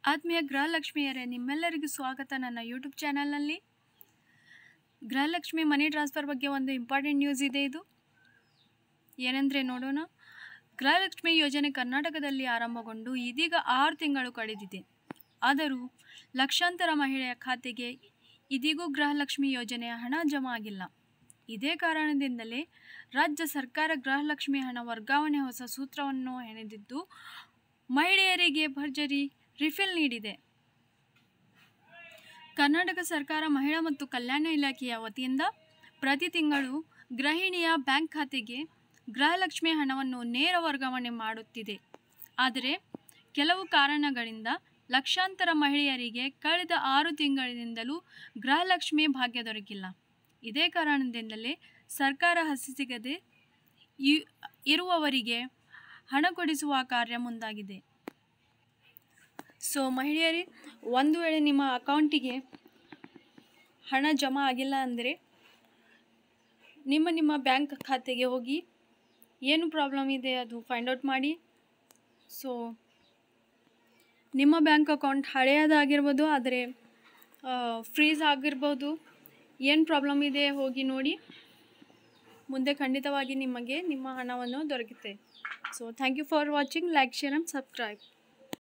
ಆತ್ಮೀಯ ಗೃಹಲಕ್ಷ್ಮಿಯರೇ, ನಿಮ್ಮೆಲ್ಲರಿಗೂ ಸ್ವಾಗತ ನನ್ನ ಯೂಟ್ಯೂಬ್ ಚಾನಲ್ನಲ್ಲಿ. ಗೃಹಲಕ್ಷ್ಮಿ ಮನಿ ಟ್ರಾನ್ಸ್ಫರ್ ಬಗ್ಗೆ ಒಂದು ಇಂಪಾರ್ಟೆಂಟ್ ನ್ಯೂಸ್ ಇದೆ. ಇದು ಏನೆಂದರೆ ನೋಡೋಣ. ಗೃಹಲಕ್ಷ್ಮಿ ಯೋಜನೆ ಕರ್ನಾಟಕದಲ್ಲಿ ಆರಂಭಗೊಂಡು ಇದೀಗ 6 ತಿಂಗಳು ಕಳೆದಿದೆ. ಆದರೂ ಲಕ್ಷಾಂತರ ಮಹಿಳೆಯ ಖಾತೆಗೆ ಇದೀಗೂ ಗೃಹಲಕ್ಷ್ಮಿ ಯೋಜನೆಯ ಹಣ ಜಮಾ ಆಗಿಲ್ಲ. ಇದೇ ಕಾರಣದಿಂದಲೇ ರಾಜ್ಯ ಸರ್ಕಾರ ಗೃಹಲಕ್ಷ್ಮಿ ಹಣ ವರ್ಗಾವಣೆ ಹೊಸ ಸೂತ್ರವನ್ನು ಹೆಣೆದಿದ್ದು ಮಹಿಳೆಯರಿಗೆ ಭರ್ಜರಿ ರಿಫಿಲ್ ನೀಡಿದೆ. ಕರ್ನಾಟಕ ಸರ್ಕಾರ ಮಹಿಳಾ ಮತ್ತು ಕಲ್ಯಾಣ ಇಲಾಖೆಯ ವತಿಯಿಂದ ಪ್ರತಿ ತಿಂಗಳು ಗೃಹಿಣಿಯ ಬ್ಯಾಂಕ್ ಖಾತೆಗೆ ಗೃಹಲಕ್ಷ್ಮಿ ಹಣವನ್ನು ನೇರ ವರ್ಗಾವಣೆ ಮಾಡುತ್ತಿದೆ. ಆದರೆ ಕೆಲವು ಕಾರಣಗಳಿಂದ ಲಕ್ಷಾಂತರ ಮಹಿಳೆಯರಿಗೆ ಕಳೆದ 6 ತಿಂಗಳಿನಿಂದಲೂ ಗೃಹಲಕ್ಷ್ಮಿ ಭಾಗ್ಯ ದೊರಕಿಲ್ಲ. ಇದೇ ಕಾರಣದಿಂದಲೇ ಸರ್ಕಾರ ಹಸಿ ಸಿಗದೆ ಇರುವವರಿಗೆ ಹಣ ಕೊಡಿಸುವ ಕಾರ್ಯ ಮುಂದಾಗಿದೆ. ಸೊ ಮಹಿಳೆಯರೇ, ಒಂದು ವೇಳೆ ನಿಮ್ಮ ಅಕೌಂಟಿಗೆ ಹಣ ಜಮಾ ಆಗಿಲ್ಲ ಅಂದರೆ ನಿಮ್ಮ ಬ್ಯಾಂಕ್ ಖಾತೆಗೆ ಹೋಗಿ ಏನು ಪ್ರಾಬ್ಲಮ್ ಇದೆ ಅದು ಫೈಂಡ್ ಔಟ್ ಮಾಡಿ. ಸೊ ನಿಮ್ಮ ಬ್ಯಾಂಕ್ ಅಕೌಂಟ್ ಹಳೆಯದಾಗಿರ್ಬೋದು, ಆದರೆ ಫ್ರೀಸ್ ಆಗಿರ್ಬೋದು, ಏನು ಪ್ರಾಬ್ಲಮ್ ಇದೆ ಹೋಗಿ ನೋಡಿ. ಮುಂದೆ ಖಂಡಿತವಾಗಿ ನಿಮಗೆ ನಿಮ್ಮ ಹಣವನ್ನು ದೊರಕುತ್ತೆ. So thank you for watching. Like, share and subscribe.